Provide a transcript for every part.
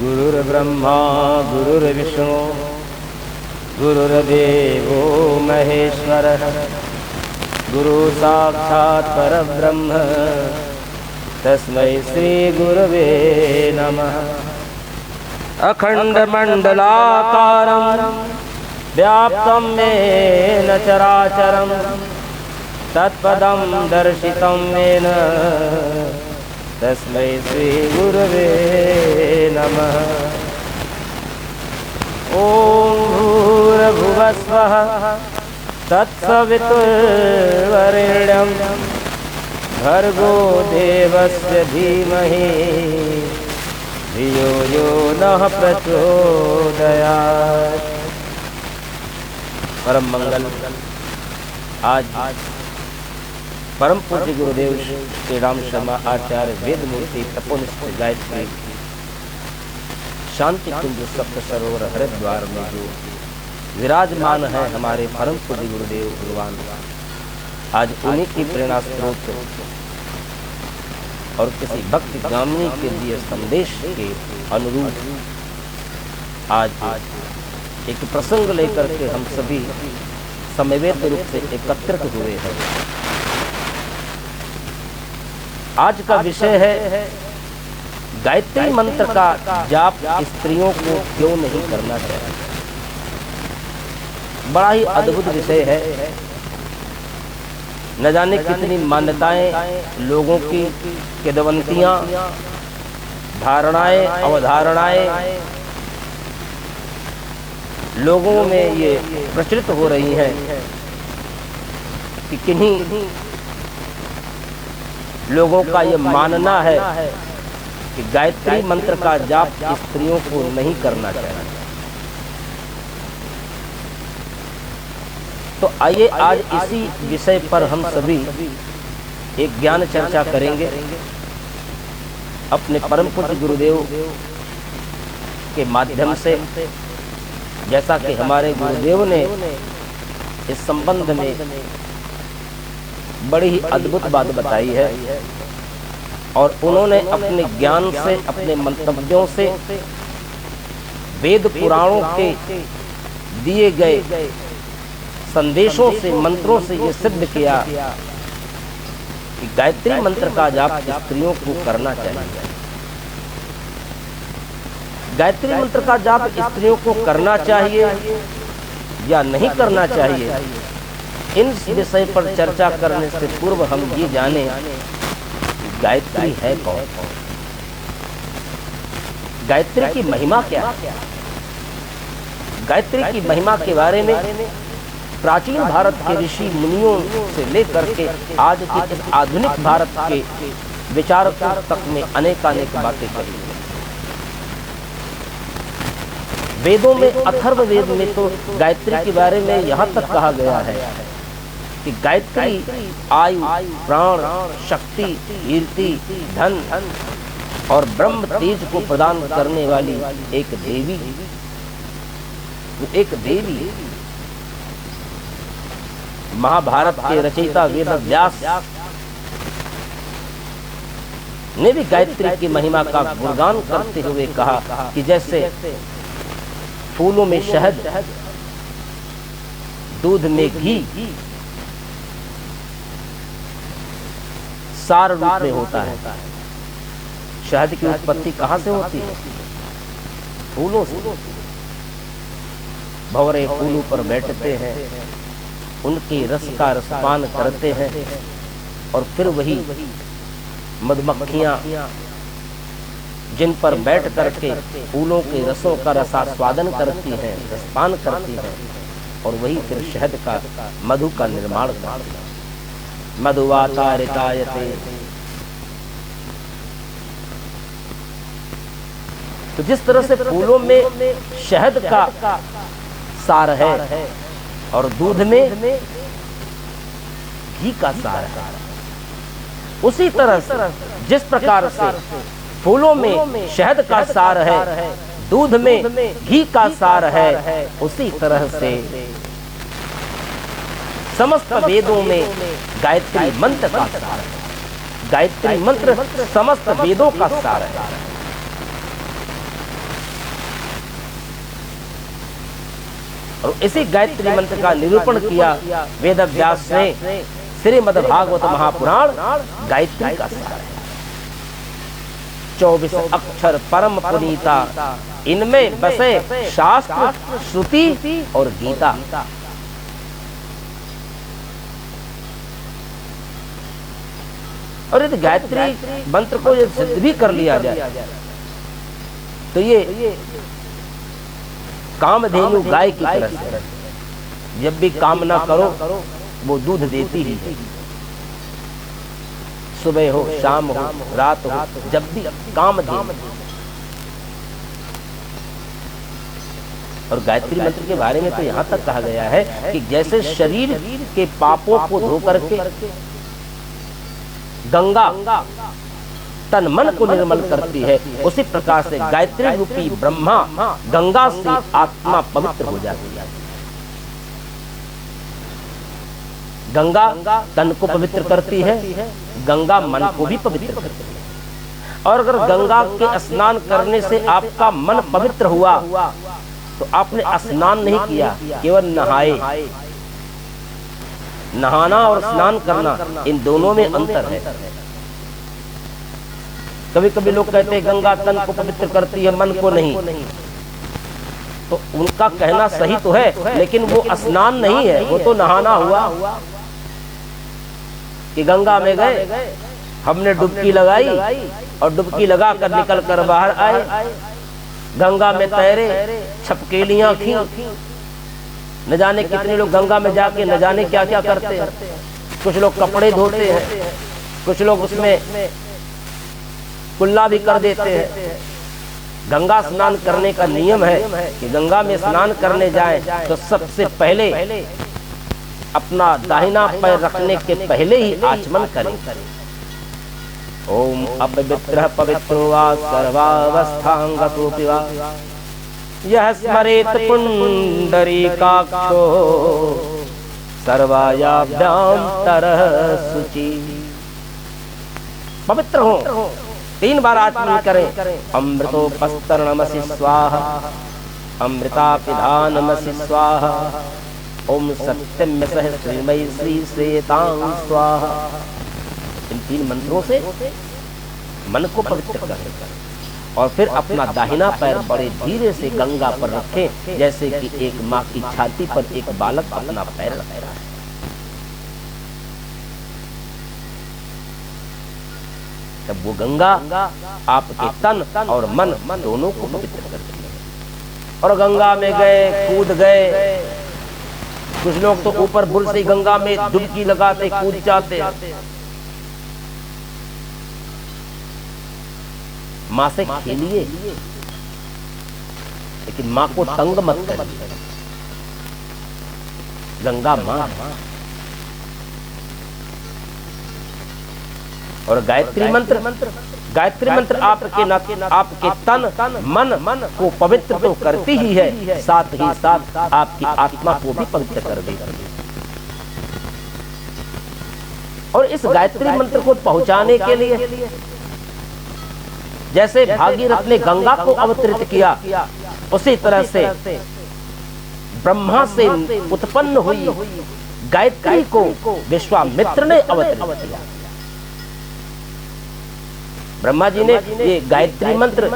गुरुर्ब्रह्मा गुरुर्विष्णु गुरुर्देवो महेश्वरः गुरु साक्षात् परब्रह्म तस्मै श्री गुरवे नमः। अखंडमंडलाकारं व्याप्तं येन चराचरं तत्पदं दर्शितं येन तस्मै श्री गुरवे नमः। ओम भूर्भुवस्वः तत्सवितुर्वरेण्यं भर्गो देवस्य धीमहि धियो यो नः प्रचोदयात्। परम मंगल आज परम पूज्य गुरुदेव श्री राम शर्मा आचार्य वेद मूर्ति तपोनिष्ठ गायत्री शांति कुंज सप्त सरोवर हरिद्वार में जो विराजमान है हमारे परम पूज्य गुरुदेव भगवान, आज उन्हीं की प्रेरणा स्रोत और किसी भक्ति गामिनी के लिए संदेश के अनुरूप आज एक प्रसंग लेकर के हम सभी समवेत रूप से एकत्रित हुए हैं। आज का विषय है गायत्री मंत्र का जाप स्त्रियों को क्यों नहीं करना चाहिए। बड़ा ही अद्भुत विषय है। न जाने कितनी मान्यताएं लोगों की किदवंतियां धारणाएं अवधारणाएं लोगों में ये प्रचलित हो रही हैं कि किन्हीं लोगों का ये मानना है कि गायत्री मंत्र का जाप स्त्रियों को नहीं करना चाहिए। तो आइए आज इसी विषय पर हम सभी एक ज्ञान चर्चा करेंगे। अपने परम पूज्य गुरुदेव के माध्यम से, जैसा कि हमारे गुरुदेव ने इस संबंध में बड़ी ही अद्भुत बात बताई है और उन्होंने अपने ज्ञान से, अपने मंतव्यों से, वेद पुराणों के दिए गए संदेशों से, मंत्रों से ये सिद्ध किया कि गायत्री मंत्र का जाप स्त्रियों को करना चाहिए। गायत्री मंत्र का जाप स्त्रियों को करना चाहिए या नहीं करना चाहिए, इन विषय पर चर्चा करने से पूर्व हम ये जाने गायत्री है कौन, गायत्री की महिमा क्या है। गायत्री की महिमा के बारे में प्राचीन भारत के ऋषि मुनियों से लेकर के आज के इस आधुनिक भारत के विचारकों तक में अनेकानेक बातें कही। वेदों में, अथर्व वेद में तो गायत्री के बारे में यहाँ तक कहा गया है कि गायत्री आयु, प्राण, शक्ति, कीर्ति, धन और ब्रह्म तेज को प्रदान करने वाली एक देवी, एक देवी। महाभारत के रचयिता वेद व्यास ने भी गायत्री की महिमा का गुणगान करते हुए कहा कि जैसे फूलों में शहद, दूध में घी सार रूप में होता है। शहद की उत्पत्ति कहाँ से होती है? फूलों से। भंवरे फूलों पर बैठते हैं, उनके रस का रसपान करते हैं और फिर वही मधुमक्खियां जिन पर बैठ करके फूलों के रसों का रसास्वादन करती हैं, रसपान करती हैं और वही फिर शहद का, मधु का निर्माण करती हैं। मधुवातारितायते। तो जिस तरह से फूलों में शहद का सार है और दूध में घी का सार है, उसी तरह से जिस प्रकार से फूलों में शहद का सार है, दूध में घी का सार है, उसी तरह से समस्त वेदों में गायत्री मंत्र का सार है। गायत्री मंत्र समस्त वेदों का सार है। और इसी गायत्री मंत्र का निरूपण किया वेद व्यास ने श्रीमद् भागवत महापुराण गायत्री का सार है। 24 अक्षर परम पुनीता, इनमें बसे शास्त्र, श्रुति और गीता। और यदि गायत्री मंत्र को यदि सिद्ध भी कर लिया जाए तो ये कामधेनु गाय की तरह से, जब भी कामना करो वो दूध देती ही है। सुबह हो, शाम हो, रात हो, जब भी कामधेनु। और गायत्री मंत्र के बारे में तो यहाँ तक कहा गया है कि जैसे शरीर के पापों को धो करके गंगा तन मन को निर्मल करती है, उसी प्रकार से गायत्री रूपी ब्रह्मा गंगा से आत्मा पवित्र हो जाती है। गंगा तन को पवित्र करती है, गंगा मन को भी पवित्र करती है। और अगर गंगा के स्नान करने से आपका मन पवित्र हुआ तो आपने स्नान नहीं किया, केवल नहाए। नहाना और स्नान करना, इन दोनों में अंतर है। कभी कभी लोग कहते हैं गंगा तन को पवित्र करती है, मन को नहीं। तो उनका कहना सही तो है, लेकिन वो स्नान नहीं है, वो तो नहाना हुआ। कि गंगा में गए, हमने डुबकी लगाई और डुबकी लगा कर निकल कर बाहर आए, गंगा में तैरे, छपकेलियां खीं। न जाने कितने लोग गंगा में जाके न जाने क्या क्या करते हैं। कुछ लोग कपड़े धोते हैं, कुछ लोग उसमें कुल्ला भी कर देते हैं। गंगा स्नान करने का नियम है कि गंगा में स्नान करने जाएं तो सबसे पहले अपना दाहिना पैर रखने के पहले ही आचमन करें। ओम अपवित्रः पवित्रो वा सर्वावस्थांगतोऽपि वा यः स्मरेत पुंडरीकाक्षो सर्वायाभ्यान्तरः शुचि। पवित्र हो, 3 बार आचमन करें। अमृतोपस्तरणमसि स्वाहा, अमृतापिधानमसि स्वाहा, ओम सत्यम सह श्रीमयी श्री श्वेतां स्वाहा। इन 3 मंत्रों से मन को पवित्र करें और फिर अपना दाहिना पैर बड़े धीरे से गंगा पर रखें, जैसे कि एक माँ की छाती पर एक बालक अपना पैर रख रहा है। तब वो गंगा आपके तन और मन दोनों को पवित्र करती है। और गंगा में गए, कूद गए। कुछ लोग तो ऊपर बुल से गंगा में डुबकी लगाते कूद जाते। माँ से खेलिए, लेकिन माँ को तंग मत करिए। गंगा माँ। और गायत्री मंत्र आपके तन मन को पवित्र तो करती ही है, साथ ही साथ आपकी आत्मा को भी पवित्र कर देती है। और इस गायत्री मंत्र को पहुंचाने के लिए जैसे भागीरथ ने गंगा को अवतरित किया, उसी तरह से ब्रह्मा से उत्पन्न हुई गायत्री को विश्वामित्र ने अवतरित किया। ब्रह्मा जी ने ये गायत्री मंत्र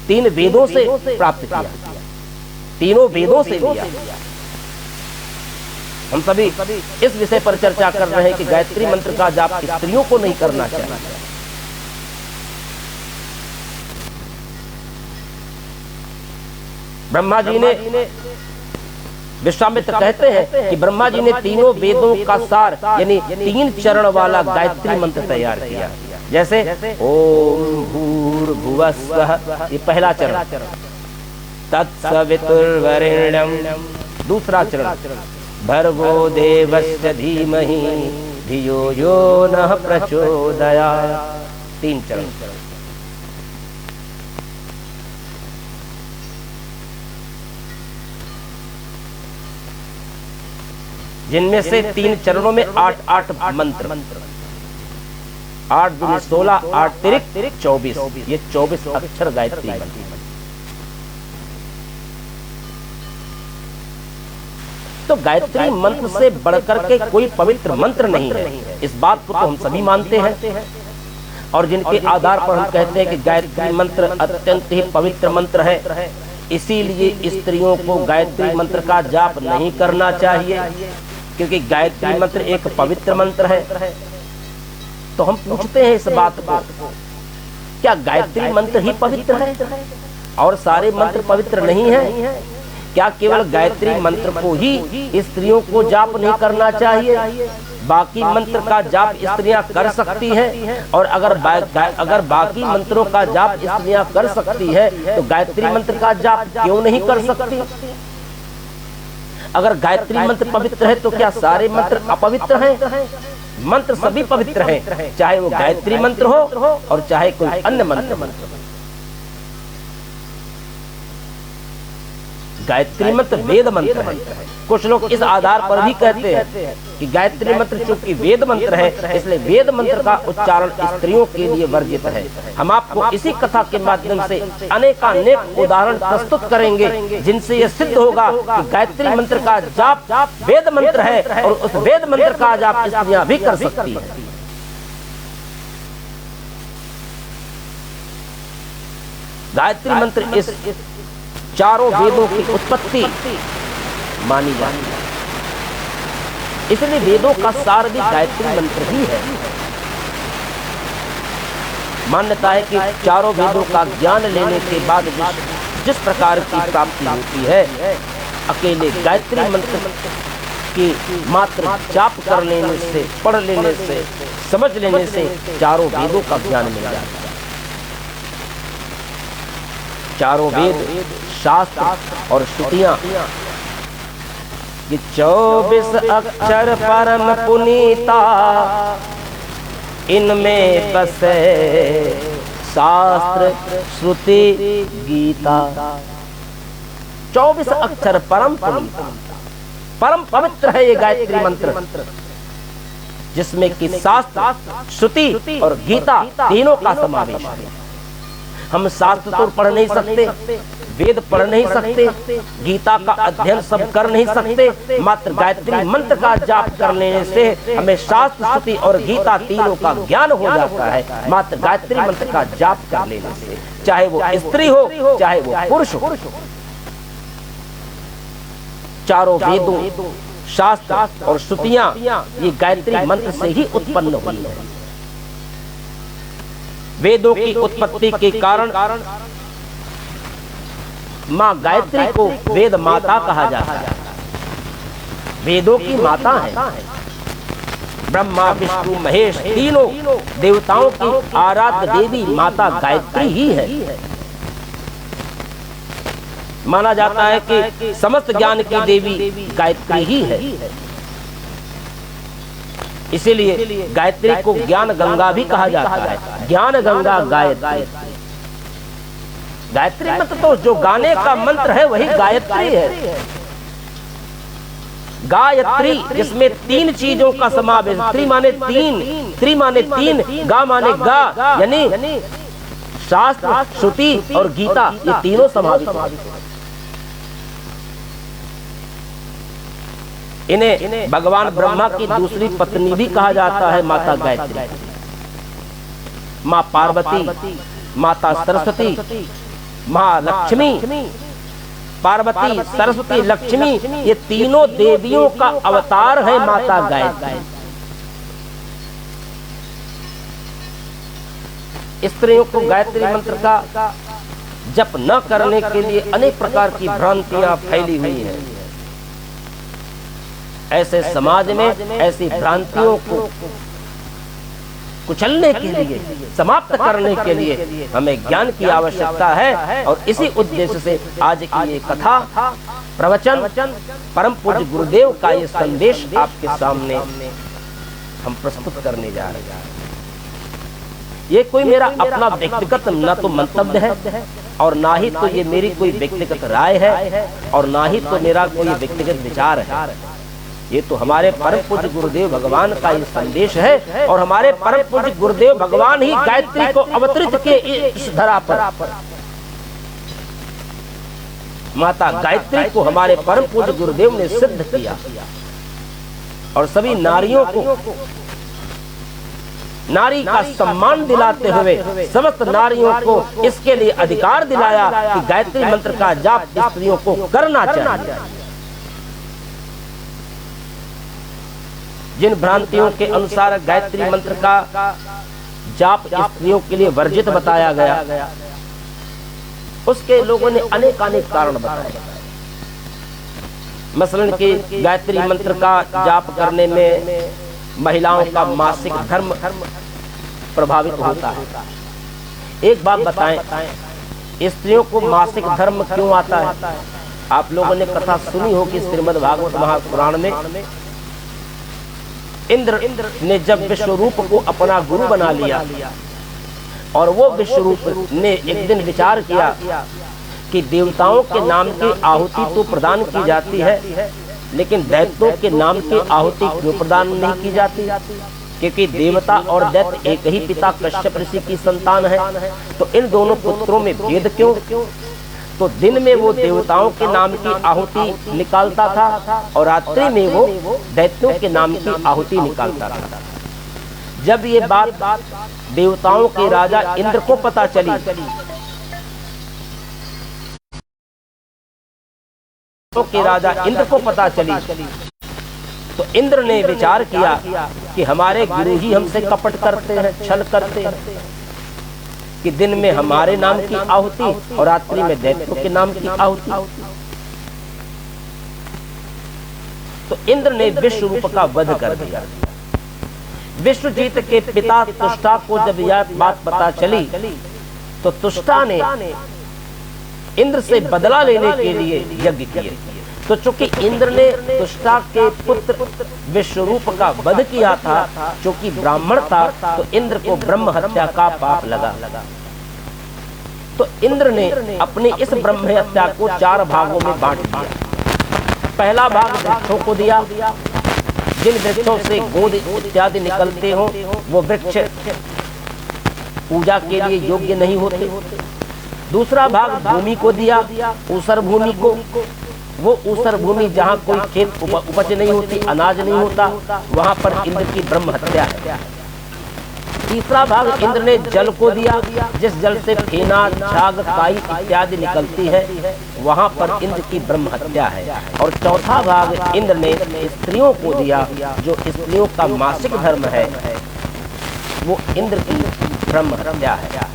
3 वेदों से प्राप्त किया, तीनों वेदों से लिया। हम सभी इस विषय पर चर्चा कर रहे हैं कि गायत्री मंत्र का जाप स्त्रियों को नहीं करना चाहिए। ब्रह्मा जी ने, विश्वामित्र कहते हैं कि ब्रह्मा जी ने तीनों वेदों का सार यानी 3 चरण वाला गायत्री मंत्र तैयार किया। जैसे ओम भूर्भुवस्वः, ये पहला चरण। तत्सवितुर्वरेण्यं, दूसरा चरण। भर्गो देवस्य धीमहि धियो यो नः प्रचोदयात्, 3 चरण। जिनमें से 3 चरणों में 8 मंत्र, 8 दूनी 16, 8 तिरिक 24, ये 24 अक्षर गायत्री मंत्र। तो गायत्री मंत्र से बढ़कर के कोई पवित्र मंत्र नहीं है। इस बात को तो हम सभी मानते हैं और जिनके आधार पर हम कहते हैं कि गायत्री मंत्र अत्यंत ही पवित्र मंत्र है। इसीलिए स्त्रियों को गायत्री मंत्र का जाप नहीं करना चाहिए, क्योंकि गायत्री मंत्र एक पवित्र मंत्र है। तो हम पूछते हैं इस बात को, क्या गायत्री मंत्र ही पवित्र है और सारे मंत्र पवित्र नहीं है? क्या केवल गायत्री मंत्र को ही स्त्रियों को जाप नहीं करना चाहिए, बाकी मंत्र का जाप स्त्रियां कर सकती हैं? और अगर बाकी मंत्रों का जाप स्त्रियां कर सकती है तो गायत्री मंत्र का जाप क्यों नहीं कर सकती? अगर गायत्री मंत्र पवित्र है तो क्या सारे मंत्र अपवित्र हैं? मंत्र सभी पवित्र हैं, चाहे वो गायत्री मंत्र हो और चाहे कोई अन्य मंत्र। गायत्री मंत्र वेद मंत्र है। कुछ लोग इस आधार पर भी कहते हैं कि गायत्री मंत्र चूंकि वेद मंत्र है, इसलिए वेद मंत्र का उच्चारण स्त्रियों के लिए वर्जित है। हम आपको इसी कथा के माध्यम से अनेकानेक उदाहरण प्रस्तुत करेंगे जिनसे यह सिद्ध होगा कि गायत्री मंत्र का जाप वेद मंत्र है और उस वेद मंत्र का जाप स्त्रियां भी कर सकती है। गायत्री मंत्र इस चारों वेदों की उत्पत्ति मानी जाती है, इसलिए वेदों का सार भी गायत्री मंत्र ही है। मान्यता है कि चारों वेदों का ज्ञान लेने के बाद जिस प्रकार की प्राप्ति होती है, अकेले गायत्री मंत्र की मात्र जाप कर लेने से, पढ़ लेने से, समझ लेने से चारों वेदों का ज्ञान मिल जाता है। चारों वेद, शास्त्र और श्रुतियां, ये 24 अक्षर परम पुनीता, इनमें बसे शास्त्र श्रुति गीता। 24 अक्षर परम पुनीता, परम पवित्र है ये गायत्री मंत्र, जिसमें कि शास्त्र, श्रुति और गीता तीनों का समावेश है। हम शास्त्र तो पढ़ नहीं सकते, वेद पढ़ नहीं सकते, गीता का अध्ययन सब कर नहीं सकते, मात्र गायत्री मंत्र का जाप कर लेने से हमें शास्त्र, श्रुति और गीता तीनों का ज्ञान हो जाता है। मात्र गायत्री मंत्र का जाप कर लेने से, चाहे वो स्त्री हो चाहे वो पुरुष हो। चारों वेदों, शास्त्र और श्रुतियां ये गायत्री मंत्र से ही उत्पन्न हुई है। वेदों की उत्पत्ति के कारण माँ गायत्री को वेद माता कहा जाता है। वेदों की माता है। ब्रह्मा, विष्णु, महेश तीनों देवताओं की आराध्य देवी माता गायत्री ही है। माना जाता है कि समस्त ज्ञान की देवी गायत्री ही है। इसीलिए गायत्री को ज्ञान गंगा भी कहा जाता है। ज्ञान गंगा गायत्री। गायत्री मंत्र तो जो गाने का मंत्र है वही गायत्री है। गायत्री जिसमें 3 चीजों का समावेश, त्रि माने 3, त्रि माने 3, गा माने गा, यानी शास्त्र, श्रुति और गीता, ये तीनों समावित हैं। इन्हें भगवान ब्रह्मा की दूसरी पत्नी भी कहा जाता है, माता गायत्री। माँ पार्वती, माता सरस्वती, माँ लक्ष्मी, पार्वती, सरस्वती, लक्ष्मी, ये तीनों देवियों का अवतार है माता गायत्री। स्त्रियों को गायत्री मंत्र का जप न करने के लिए अनेक प्रकार की भ्रांतियां फैली हुई हैं। ऐसे समाज में ऐसी भ्रांतियों को कुचलने के लिए, समाप्त करने के लिए हमें ज्ञान की आवश्यकता है। और इसी उद्देश्य से आज की ये कथा, प्रवचन, परम पूज्य गुरुदेव का ये संदेश आपके सामने हम प्रस्तुत करने जा रहे हैं। ये कोई मेरा अपना व्यक्तिगत न तो मंतव्य है और ना ही तो ये मेरी कोई व्यक्तिगत राय है और ना ही तो मेरा कोई व्यक्तिगत विचार है। ये तो हमारे परम पूज्य गुरुदेव भगवान का ये संदेश है और हमारे परम पूज्य गुरुदेव भगवान ही गायत्री को अवतरित किए इस धरा पर। माता गायत्री को हमारे परम पूज्य गुरुदेव ने सिद्ध किया और सभी नारियों को नारी का सम्मान दिलाते हुए समस्त नारियों को इसके लिए अधिकार दिलाया कि गायत्री मंत्र का जाप स्त्रियों को करना चाहिए। जिन भ्रांतियों के अनुसार गायत्री मंत्र का जाप स्त्रियों के लिए वर्जित बताया गया, उसके लोगों ने अनेक कारण बताए। मसलन कि गायत्री मंत्र का जाप करने में महिलाओं का मासिक धर्म प्रभावित होता है। एक बात बताएं, स्त्रियों को मासिक धर्म क्यों आता है? आप लोगों ने कथा सुनी हो कि श्रीमद् भागवत महापुराण में इंद्र ने जब विश्वरूप को अपना गुरु बना लिया और वो विश्वरूप ने एक दिन विचार किया कि देवताओं के नाम की आहुति तो प्रदान की जाती है, लेकिन दैत्यों के नाम की आहुति क्यों प्रदान नहीं की जाती? क्योंकि देवता और दैत्य एक ही पिता कश्यप ऋषि की संतान है, तो इन दोनों पुत्रों में भेद क्यों? तो दिन में वो देवताओं के नाम की आहुति निकालता था और रात्रि में वो दैत्यों के नाम की आहुति निकालता था। जब ये बात देवताओं के राजा इंद्र को पता चली तो इंद्र ने विचार किया कि हमारे गुरु ही हमसे कपट करते हैं, छल करते हैं कि दिन में हमारे नाम की आहुति और रात्रि में दैत्यों के नाम की आहुति। तो इंद्र ने विश्वरूप का वध कर दिया। विश्वजीत के पिता तुष्टा को जब यह बात पता चली तो तुष्टा ने इंद्र से बदला लेने के लिए यज्ञ किए। तो चूंकि इंद्र ने तुष्टा के पुत्र विश्वरूप का वध किया था, चूंकि ब्राह्मण था, तो इंद्र को ब्रह्म हत्या का पाप लगा। तो इंद्र ने अपनी इस ब्रह्म हत्या को 4 भागों में बांट दिया। पहला भाग वृक्षों को दिया, जिन वृक्षों से गोद इत्यादि निकलते हो वो वृक्ष पूजा के लिए योग्य नहीं होते। दूसरा भाग भूमि को दिया, ऊसर भूमि को। वो ऊसर भूमि जहाँ कोई खेत उपज नहीं होती, अनाज नहीं होता, वहां पर इंद्र की ब्रह्म हत्या है। तीसरा भाग इंद्र ने जल को दिया, जिस जल से फेना, झाग, काई इत्यादि निकलती है, वहां पर इंद्र की ब्रह्म हत्या है। और चौथा भाग इंद्र ने स्त्रियों को दिया, जो स्त्रियों का मासिक धर्म है, वो इंद्र की ब्रह्म हत्या है।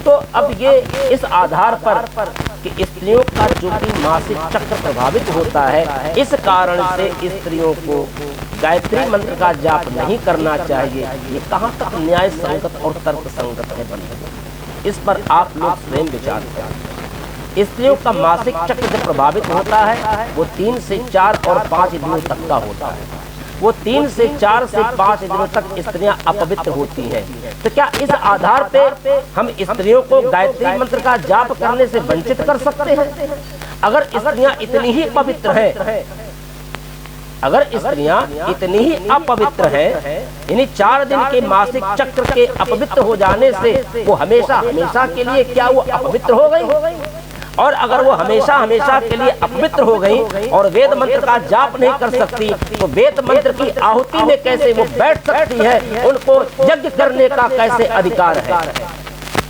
तो अब ये इस आधार पर कि स्त्रियों का जो कि मासिक चक्र प्रभावित होता है, इस कारण से स्त्रियों को गायत्री मंत्र का जाप नहीं करना चाहिए, ये कहाँ तक न्याय संगत और तर्क संगत है बंधु? इस पर आप लोग स्वयं विचार करें। स्त्रियों का मासिक चक्र जब प्रभावित होता है वो 3 से 4 और 5 दिनों तक का होता है। वो 3 से 4 से 5 दिनों तक स्त्रियां अपवित्र होती हैं। तो क्या इस आधार पे हम स्त्रियों को गायत्री मंत्र का जाप करने से वंचित कर सकते हैं? अगर स्त्रियां इतनी ही पवित्र हैं, अगर स्त्रियां इतनी ही अपवित्र हैं, यानी 4 दिन के मासिक चक्र के अपवित्र हो जाने से वो हमेशा हमेशा के लिए क्या वो अपवित्र हो गई? और अगर वो हमेशा हमेशा के लिए अपवित्र हो गई और वेद मंत्र का जाप नहीं कर सकती, तो वेद मंत्र की आहुति में कैसे वो बैठ सकती है? उनको यज्ञ करने का कैसे अधिकार है?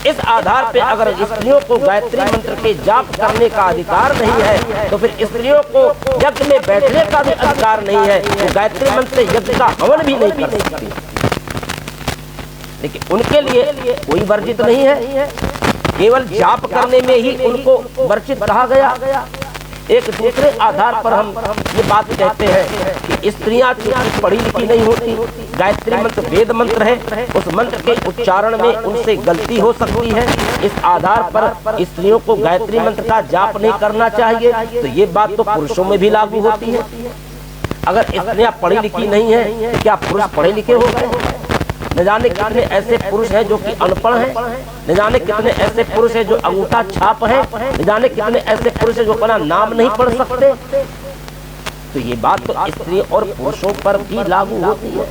इस आधार पे अगर स्त्रियों को गायत्री मंत्र के जाप करने का अधिकार नहीं है, तो फिर स्त्रियों को यज्ञ में बैठने का भी अधिकार नहीं है। वो गायत्री मंत्र से यज्ञ का हवन भी नहीं कर सकती। लेकिन उनके लिए कोई वर्जित नहीं है, केवल जाप करने में ही उनको वर्जित कहा गया। एक दूसरे आधार पर हम ये बात कहते हैं कि स्त्रियां पढ़ी लिखी नहीं होती, गायत्री मंत्र वेद मंत्र है, उस मंत्र के उच्चारण में उनसे गलती हो सकती है। इस आधार पर स्त्रियों को गायत्री मंत्र का जाप नहीं करना चाहिए। तो ये बात तो पुरुषों में भी लागू होती है। अगर स्त्रियां पढ़ी लिखी नहीं है, क्या पुरुष पढ़े लिखे हो गए? न जाने कितने ऐसे पुरुष हैं जो कि अनपढ़ हैं, न जाने कितने ऐसे पुरुष हैं जो अंगूठा छाप हैं, न जाने कितने ऐसे पुरुष हैं जो अपना नाम नहीं पढ़ सकते। तो ये बात तो स्त्री और पुरुषों पर भी लागू होती है।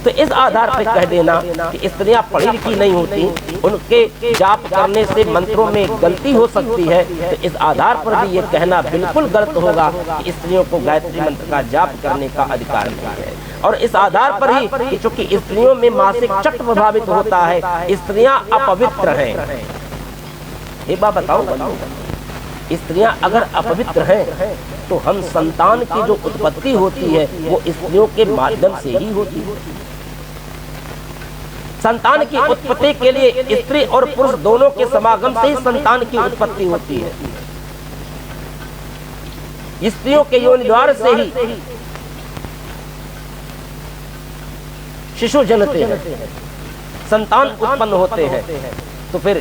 तो इस आधार पर कह देना कि स्त्रियां पढ़ी लिखी नहीं होती, उनके जाप करने से मंत्रों में गलती हो सकती है, तो इस आधार पर भी ये कहना बिल्कुल गलत होगा कि स्त्रियों को गायत्री मंत्र का जाप करने का अधिकार नहीं है। और इस आधार पर ही कि चूंकि स्त्रियों में मासिक चक्र प्रभावित होता है, स्त्रियां अपवित्र हैं। एक बात बताओ, स्त्रियां अगर अपवित्र हैं तो हम संतान की जो उत्पत्ति होती है वो स्त्रियों के माध्यम से ही होती है। संतान की उत्पत्ति के लिए स्त्री और पुरुष दोनों के समागम से ही संतान की उत्पत्ति होती है। स्त्रियों के योनि द्वार से ही शिशु जन्मते हैं, संतान उत्पन्न होते हैं। तो फिर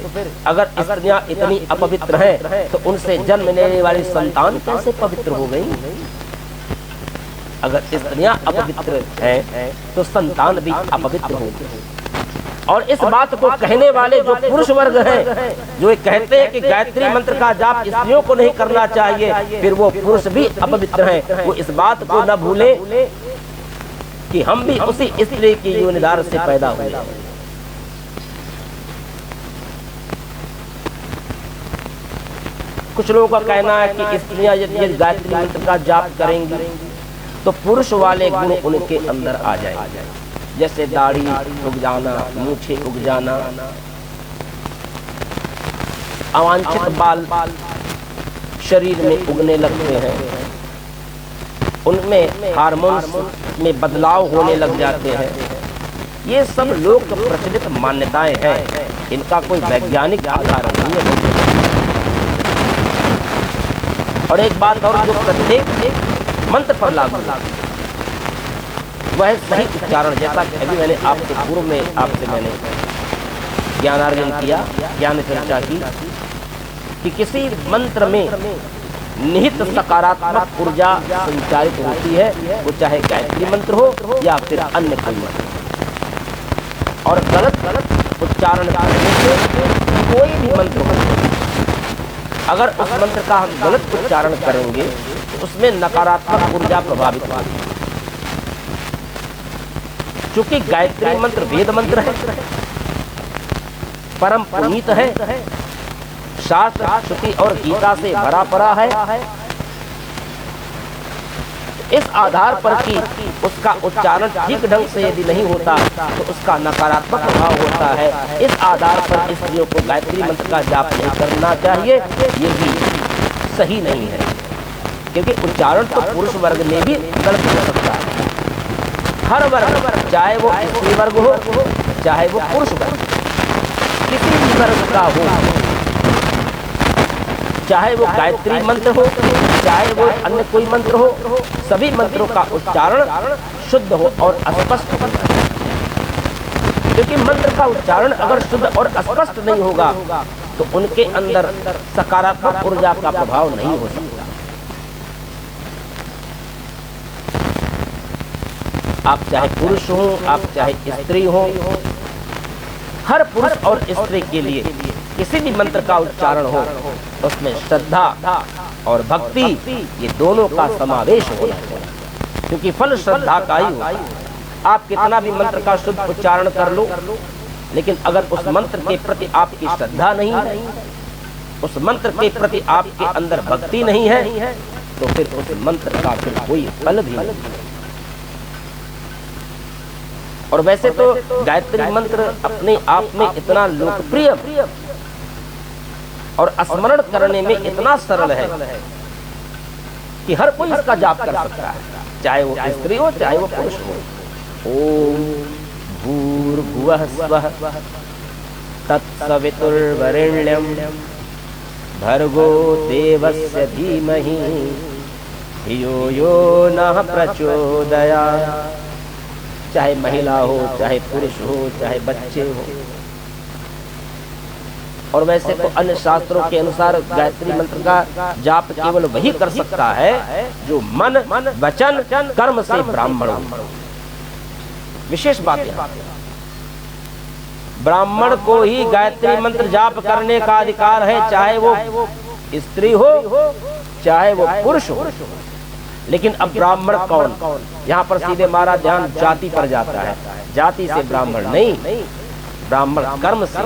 अगर स्त्रियां इतनी अपवित्र हैं तो उनसे जन्म लेने वाली संतान कैसे पवित्र हो गई? अगर स्त्रियां अपवित्र हैं तो संतान भी अपवित्र होगी। और इस बात को कहने वाले जो पुरुष वर्ग हैं, जो ये कहते हैं कि गायत्री मंत्र का जाप स्त्रियों को नहीं करना चाहिए, फिर वो पुरुष भी अपवित्र हैं। वो इस बात को न भूले कि हम भी उसी स्त्री की योनिधार से पैदा हुए। कुछ लोगों का कहना है कि स्त्रियां यदि गायत्री मंत्र का जाप करेंगी तो पुरुष वाले गुण उनके अंदर आ जाएंगे, जैसे दाढ़ी उग जाना, मूछें उग जाना, अवांछित बाल शरीर में उगने लगते हैं, उनमें हार्मोन्स में बदलाव होने लग जाते हैं। ये सब लोक प्रचलित मान्यताएं हैं, इनका कोई वैज्ञानिक आधार नहीं है। और एक बात और जो प्रत्येक मंत्र पर लागू वह सही उच्चारण, जैसा कि अभी मैंने आपके पूर्व में आपसे मैंने ज्ञानार्जन किया, ज्ञान चर्चा की कि किसी मंत्र में निहित सकारात्मक ऊर्जा संचारित होती है, वो चाहे गायत्री मंत्र हो या फिर अन्य कोई मंत्र। और गलत उच्चारण करने से कोई भी मंत्र हो, अगर उस मंत्र का हम गलत उच्चारण करेंगे तो उसमें नकारात्मक ऊर्जा प्रभावित होगी। चूंकि गायत्री मंत्र वेद मंत्र है, परम पुनीत है, शास्त्र श्रुति और गीता से भरा पड़ा है, इस आधार पर कि उसका उच्चारण ठीक ढंग से यदि नहीं होता तो उसका नकारात्मक प्रभाव होता है। इस आधार पर स्त्रियों को गायत्री मंत्र का जाप नहीं करना चाहिए, ये भी सही नहीं है, क्योंकि उच्चारण तो पुरुष वर्ग में भी गलत हो सकता है। हर वर्ग, चाहे वो स्त्री वर्ग हो चाहे वो पुरुष वर्ग, किसी भी वर्ग का हो, चाहे वो गायत्री मंत्र हो चाहे वो अन्य कोई मंत्र हो, सभी मंत्रों का उच्चारण शुद्ध हो और स्पष्ट हो। क्योंकि मंत्र का उच्चारण अगर शुद्ध और स्पष्ट नहीं होगा तो उनके अंदर सकारात्मक ऊर्जा का प्रभाव नहीं हो सकता। आप चाहे पुरुष हो, आप चाहे स्त्री हो, हर पुरुष और स्त्री के लिए किसी भी मंत्र का उच्चारण हो उसमें श्रद्धा और भक्ति, ये दोनों का समावेश होना चाहिए, क्योंकि फल श्रद्धा का ही होता है। आप कितना भी मंत्र का शुद्ध उच्चारण कर लो, लेकिन अगर उस मंत्र के प्रति आपकी श्रद्धा नहीं है, उस मंत्र के प्रति आपके अंदर भक्ति नहीं है, तो फिर उस मंत्र का फिर कोई फल भी नहीं। और वैसे तो गायत्री मंत्र अपने आप में इतना लोकप्रिय और स्मरण करने में इतना सरल है कि हर कोई इसका जाप कर सकता है, चाहे वो स्त्री हो चाहे वो पुरुष हो। ओम भूर्भुवः स्वः तत्सवितुर्वरेण्यं भर्गो देवस्य धीमहि धियो यो नः प्रचोदयात्। चाहे महिला हो चाहे पुरुष हो चाहे बच्चे हो। और वैसे तो अन्य शास्त्रों के अनुसार गायत्री मंत्र का जाप केवल वही कर सकता है जो मन वचन कर्म से ब्राह्मण हो। विशेष बात है, ब्राह्मण को ही गायत्री मंत्र जाप करने का अधिकार है, चाहे वो स्त्री हो चाहे वो पुरुष हो। लेकिन अब ब्राह्मण कौन? यहाँ पर सीधे हमारा ध्यान जाति पर जाता है। जाति से ब्राह्मण नहीं, ब्राह्मण कर्म से।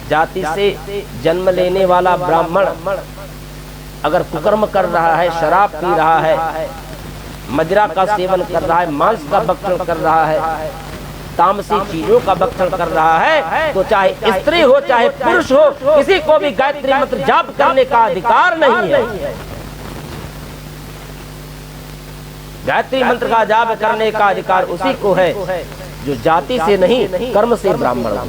जाति से जन्म लेने वाला ब्राह्मण अगर कुकर्म कर रहा है, शराब पी रहा है, मदिरा का सेवन कर रहा है, मांस का भक्षण कर रहा है, तामसी चीजों का भक्षण कर रहा है, तो चाहे स्त्री हो चाहे पुरुष हो, किसी को भी गायत्री मंत्र जाप करने का अधिकार नहीं है। गायत्री मंत्र का जाप करने का अधिकार उसी को है जो जाति से नहीं, कर्म से ब्राह्मण हो।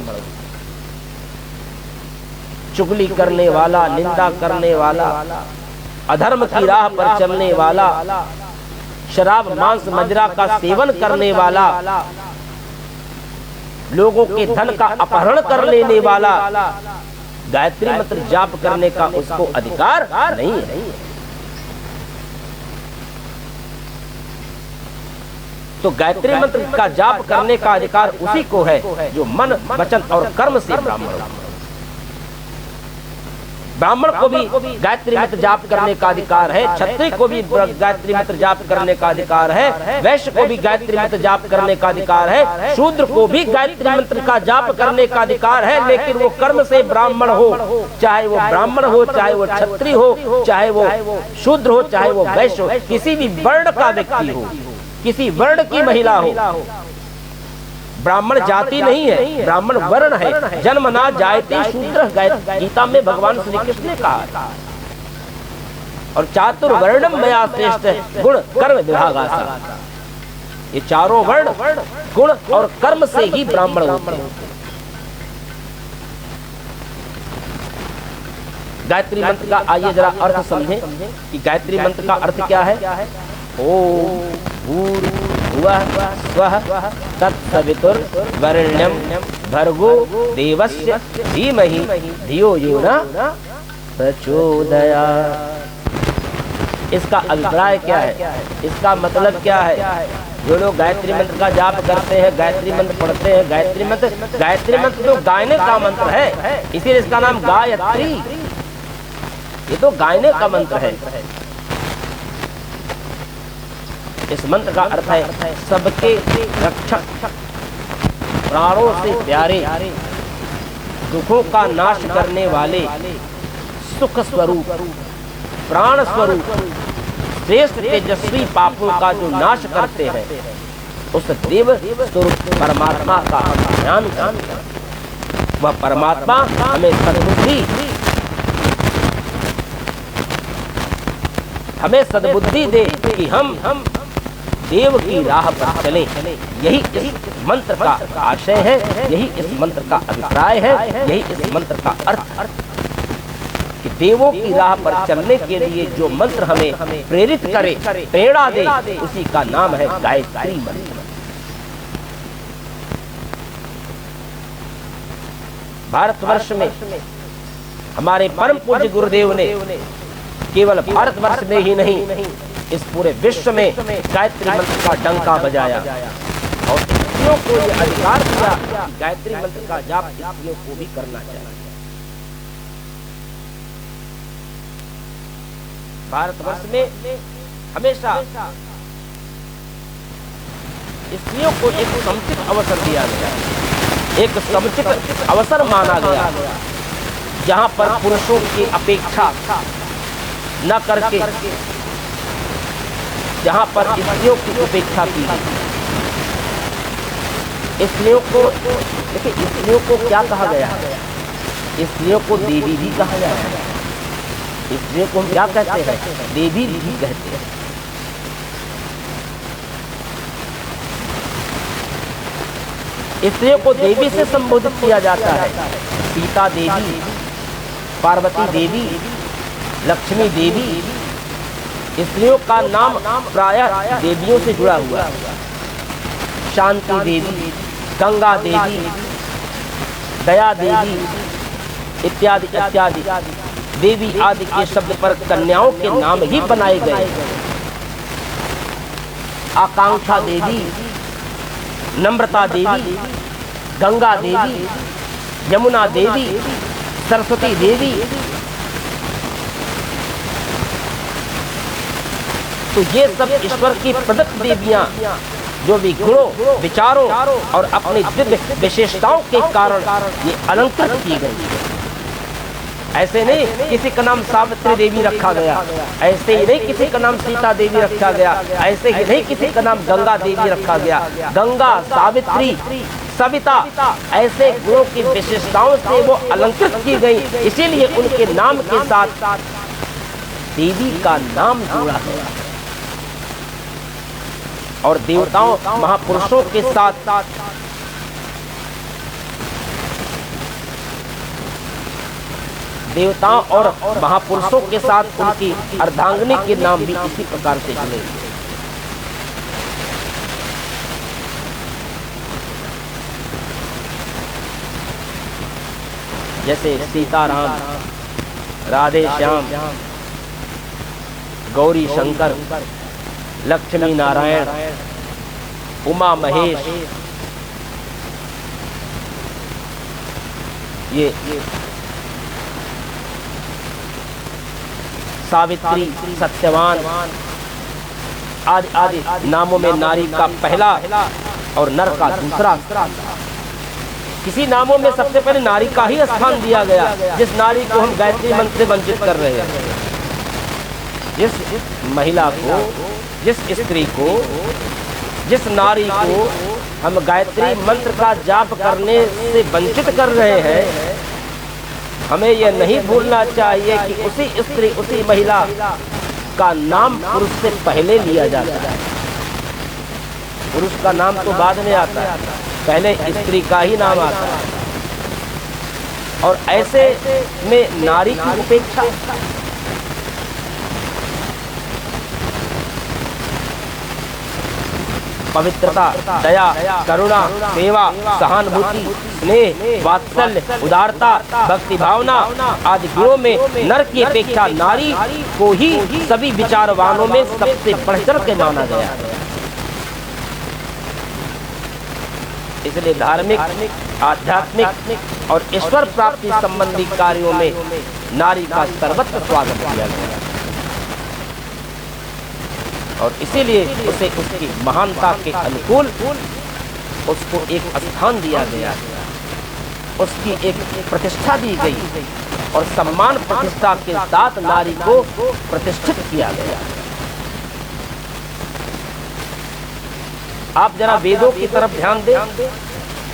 चुगली करने वाला, निंदा करने वाला, अधर्म की राह पर चलने वाला, शराब मांस मदिरा का सेवन करने वाला, लोगों के धन का अपहरण कर लेने वाला, गायत्री मंत्र जाप करने का उसको अधिकार नहीं है। तो गायत्री मंत्र का जाप करने का अधिकार उसी को है जो मन, वचन और कर्म से ब्राह्मण हो। ब्राह्मण को भी गायत्री मंत्र जाप करने का अधिकार है, क्षत्रिय को भी गायत्री मंत्र जाप करने का अधिकार है, वैश्य को भी गायत्री मंत्र जाप करने का अधिकार है, शूद्र को भी गायत्री मंत्र का जाप करने का अधिकार है, लेकिन वो कर्म से ब्राह्मण हो, चाहे वो ब्राह्मण हो, चाहे वो क्षत्रिय हो, चाहे वो शूद्र हो, चाहे वो वैश्य हो, किसी भी वर्ण का व्यक्ति हो, किसी वर्ण की महिला हो। ब्राह्मण जाति नहीं है, ब्राह्मण वर्ण है। जन्म ना जायते शूद्र, गीता में भगवान श्री कृष्ण ने कहा। और चातुर्वर्णम मया श्रेष्ठ गुण कर्म विभागासा, ये चारों वर्ण गुण और कर्म से ही ब्राह्मण होते हैं। गायत्री मंत्र का आइए जरा अर्थ समझें कि गायत्री मंत्र का अर्थ क्या है। ओम भूर्भुवः स्वः तत्सवितुर्वरेण्यं भर्गो देवस्य धीमहि धियो यो न प्रचोदयात्। इसका अभिप्राय क्या है, इसका मतलब क्या है। जो लोग गायत्री मंत्र का जाप करते हैं, गायत्री मंत्र पढ़ते हैं, गायत्री मंत्र तो गायने का मंत्र है, इसीलिए इसका नाम गायत्री। ये तो गायने का मंत्र है। इस मंत्र का अर्थ है सबके रक्षक, प्राणों से प्यारे, दुखों का नाश करने वाले, सुख स्वरूप, प्राण स्वरूप, श्रेष्ठ तेजस्वी पापों का जो नाश करते हैं, उस देव स्वरूप परमात्मा का ध्यान करें। वह परमात्मा हमें सद्बुद्धि दे कि हम देव की राह पर चलें। यही इस मंत्र का आशय है, यही इस मंत्र का अभिप्राय है, यही इस मंत्र का अर्थ कि देवों की राह पर चलने के लिए जो मंत्र हमें प्रेरित करे, प्रेरणा दे, उसी का नाम है गायत्री मंत्र। भारतवर्ष में हमारे परम पूज्य गुरुदेव ने केवल भारतवर्ष में ही नहीं, इस पूरे विश्व में गायत्री मंत्र का डंका बजाया और स्त्रियों को यह अधिकार दिया कि गायत्री मंत्र का जाप स्त्रियों को भी करना चाहिए। भारतवर्ष में हमेशा स्त्रियों को एक समुचित अवसर दिया गया, एक समुचित अवसर माना गया, जहां पर पुरुषों की अपेक्षा न करके, जहां पर स्त्रियों की उपेक्षा की गई। स्त्रियों को देखिए, स्त्रियों को क्या कहा गया है, स्त्रियों को देवी भी कहा गया है। स्त्रियों को हम क्या कहते हैं, देवी भी कहते हैं। स्त्रियों को देवी से संबोधित किया जाता है। सीता देवी, पार्वती देवी, लक्ष्मी देवी। स्त्रियों का नाम प्रायः देवियों से जुड़ा हुआ है। शांति देवी, गंगा देवी, दया देवी इत्यादि इत्यादि देवी आदि के शब्द पर कन्याओं के नाम ही बनाए गए। आकांक्षा देवी, नम्रता देवी, गंगा देवी, यमुना देवी, सरस्वती देवी। तो ये सब ईश्वर की प्रदत्त देवियां जो भी गुणों, विचारों और अपनी दिव्य विशेषताओं के कारण ये अलंकृत की गई। ऐसे नहीं किसी का नाम सावित्री देवी रखा गया, ऐसे ही नहीं किसी का नाम सीता देवी रखा गया, ऐसे ही नहीं किसी का नाम गंगा देवी रखा गया। गंगा, सावित्री, सविता ऐसे गुणों की विशेषताओं से वो अलंकृत की गई, इसीलिए उनके नाम के साथ देवी का नाम जुड़ा है। और देवताओं, महापुरुषों के साथ देवताओं और महापुरुषों के साथ उनकी अर्धांगिनी के नाम भी इसी प्रकार से जुड़े। जैसे सीताराम, राधे श्याम, गौरी शंकर, लक्ष्मी नारायण, उमा महेश, ये सावित्री, सत्यवान आदि आदि नामों में नारी का पहला और नर का दूसरा। किसी नामों में सबसे पहले नारी का ही स्थान दिया गया, जिस नारी को हम गायत्री मंत्र से वंचित कर रहे हैं। जिस महिला को, जिस स्त्री को, जिस नारी को हम गायत्री मंत्र का जाप करने से वंचित कर रहे हैं, हमें यह नहीं भूलना चाहिए कि उसी स्त्री, उसी महिला का नाम पुरुष से पहले लिया जाता है। पुरुष का नाम तो बाद में आता है, पहले स्त्री का ही नाम आता है। और ऐसे में नारी की उपेक्षा, पवित्रता, दया, करुणा, सेवा, सहानुभूति, स्नेह, वात्सल्य, उदारता, भक्ति भावना आदि गुणों में नर की अपेक्षा नारी को ही सभी विचारवानों में सबसे बढ़-चढ़ के माना गया है। इसलिए धार्मिक, आध्यात्मिक और ईश्वर प्राप्ति संबंधी कार्यों में नारी का सर्वत्र स्वागत किया गया और इसीलिए उसे उसकी महानता के अनुकूल उसको एक स्थान दिया गया, उसकी एक प्रतिष्ठा दी गई और सम्मान प्रतिष्ठा के साथ नारी को प्रतिष्ठित किया गया। आप जरा वेदों की तरफ ध्यान दें,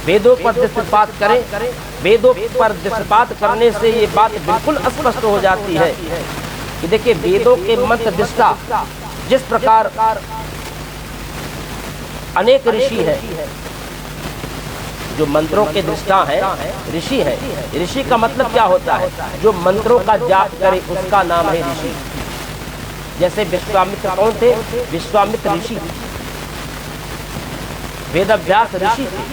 वेदों पर दृष्टिपात करें। वेदों पर दृष्टिपात करने से ये बात बिल्कुल स्पष्ट हो जाती है कि देखिए, वेदों के मंत्र दृष्टा जिस प्रकार अनेक ऋषि हैं, जो मंत्रों के दृष्टा हैं, ऋषि हैं। ऋषि का मतलब क्या होता है? जो मंत्रों का जाप करे उसका नाम है ऋषि। जैसे विश्वामित्र कौन थे? विश्वामित्र ऋषि, वेदाभ्यास ऋषि थे।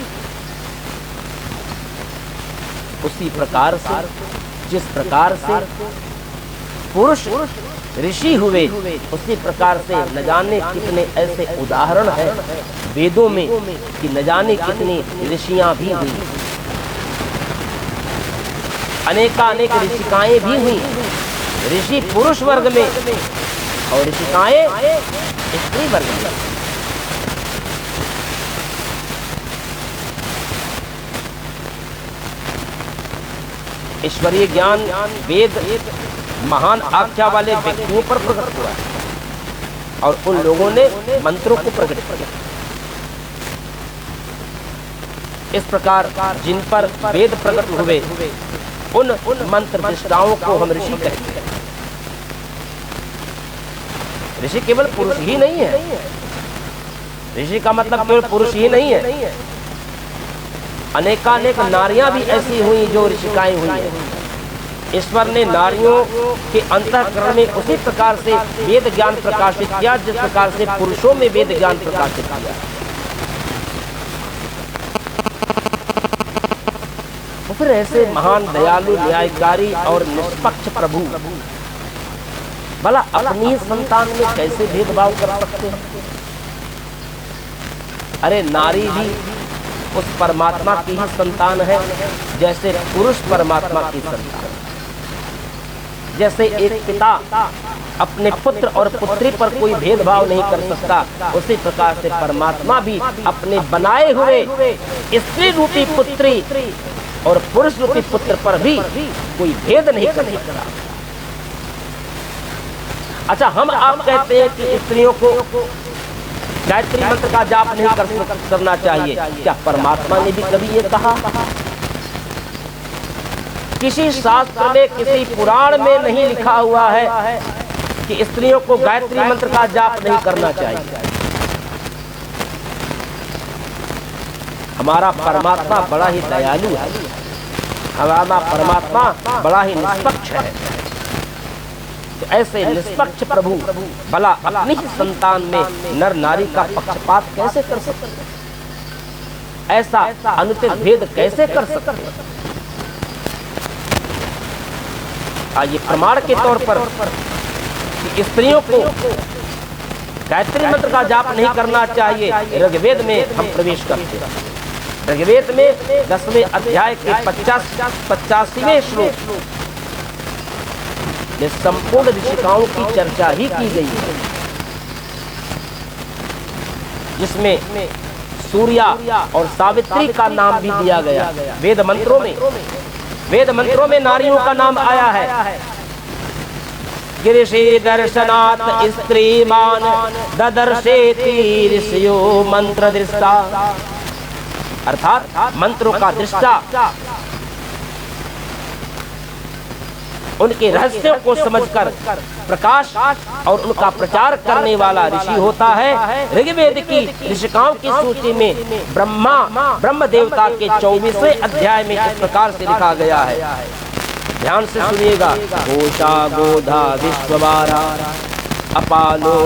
उसी प्रकार से, जिस प्रकार से पुरुष ऋषि हुए, उसी प्रकार से न जाने कितने ऐसे उदाहरण हैं वेदों में कि न जाने कितनी ऋषियां भी हुई, अनेकानेक ऋषिकाएं भी हुई। ऋषि पुरुष वर्ग में और ऋषिकाएं स्त्री वर्ग में। ईश्वरीय ज्ञान, वेद महान आख्या वाले व्यक्तियों पर प्रकट हुआ है और उन लोगों ने मंत्रों को प्रकट किया। इस प्रकार जिन पर वेद प्रकट हुए उन मंत्र दृष्टाओं को हम ऋषि कहते हैं। ऋषि केवल पुरुष ही नहीं है, ऋषि का मतलब केवल पुरुष ही नहीं है, अनेकानेक नारियां भी ऐसी हुई जो ऋषिकाएं हुई हैं। ईश्वर ने नारियों के अंतःकरण में उसी प्रकार से वेद ज्ञान प्रकाशित किया जिस प्रकार से पुरुषों में वेद ज्ञान प्रकाशित किया। तो फिर ऐसे महान, दयालु, न्यायकारी और निष्पक्ष प्रभु भला अपनी संतान में कैसे भेदभाव कर सकते हैं? अरे नारी भी उस परमात्मा की ही संतान है जैसे पुरुष परमात्मा की संतान। जैसे एक पिता अपने पुत्र और पुत्री पर कोई भेदभाव नहीं कर सकता, उसी प्रकार से परमात्मा भी अपने बनाए हुए स्त्री रूपी पुत्री और पुरुष रूपी पुत्र पर भी कोई भेद नहीं कर सकता। अच्छा, हम आप कहते हैं कि स्त्रियों को गायत्री मंत्र का जाप नहीं करना चाहिए, क्या परमात्मा ने भी कभी ये कहा? किसी शास्त्र में, किसी पुराण में नहीं लिखा हुआ है कि स्त्रियों को गायत्री मंत्र का जाप नहीं करना चाहिए। हमारा परमात्मा बड़ा ही दयालु है, हमारा परमात्मा बड़ा ही निष्पक्ष है। तो ऐसे निष्पक्ष प्रभु भला अपनी ही संतान में नर नारी का पक्षपात कैसे कर सकते, ऐसा अनुचित भेद कैसे कर सकते? आइए प्रमाण के तौर पर कि स्त्रियों को गायत्री मंत्र का जाप नहीं करना चाहिए, ऋग्वेद में हम प्रवेश करते हैं। ऋग्वेद में 10वें अध्याय के 85वें श्लोक में संपूर्ण ऋषिकाओं की चर्चा ही की गई है, जिसमें सूर्या और सावित्री का नाम भी दिया गया। वेद मंत्रों में नारियों का नाम आया है। गिरिशे दर्शनात् स्त्रीमान ददर्शेति ऋषयो मंत्र दृष्टा, अर्थात मंत्रों का दृष्टा उनके रहस्यों को समझकर प्रकाश और उनका प्रचार करने वाला ऋषि होता है। ऋग्वेद की ऋषिकाओं की सूची में ब्रह्म देवता के 24वें अध्याय में इस प्रकार से लिखा गया है, ध्यान से सुनिएगा। घोषा गोधा विश्ववारा अपालो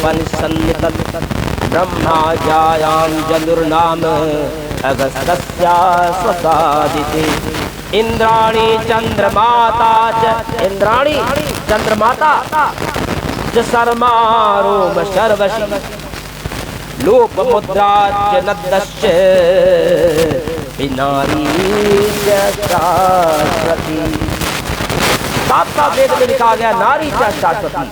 पनिसन्नितत् ब्रह्मा जायाम जलुर्नाम अगस्त्या स्वसादिते इंद्राणी चंद्रमाता च शर्मारोम शर्वशी लोप मुद्रा च नद्दश्च बिनारी शाश्वती। साफ वेद में लिखा गया नारी च शाश्वती।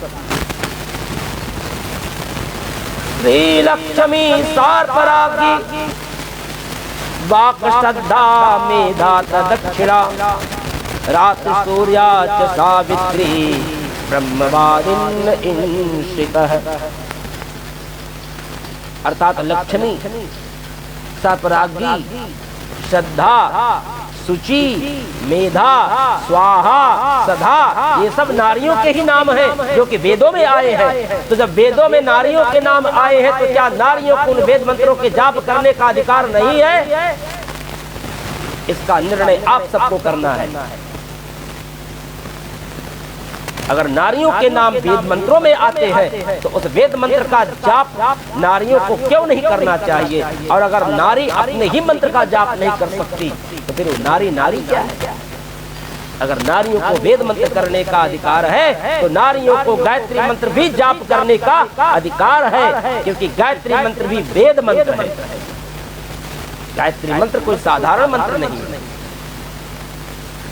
श्री लक्ष्मी सार्परागी वाक् श्रद्धा मेधा दक्षिणा रात्रि सूर्या च सावित्री ब्रह्मवादिन इंशितः, अर्थात लक्ष्मी, सापरागी, श्रद्धा, सुचि, मेधा, स्वाहा, सधा, ये सब नारियों के ही नाम हैं जो कि वेदों में आए हैं। तो जब वेदों में नारियों के नाम आए हैं तो क्या नारियों को उन वेद मंत्रों के जाप करने का अधिकार नहीं है? इसका निर्णय आप सबको करना है। अगर नारियों के नाम वेद मंत्रों में आते हैं तो उस वेद मंत्र का जाप नारियों को क्यों नहीं करना चाहिए? और अगर नारी अपने ही मंत्र का जाप नहीं कर सकती तो फिर नारी क्या है? अगर नारियों को वेद मंत्र करने का अधिकार है तो नारियों को गायत्री मंत्र भी जाप करने का अधिकार है, क्योंकि गायत्री मंत्र भी वेद मंत्र है। गायत्री मंत्र कोई साधारण मंत्र नहीं है।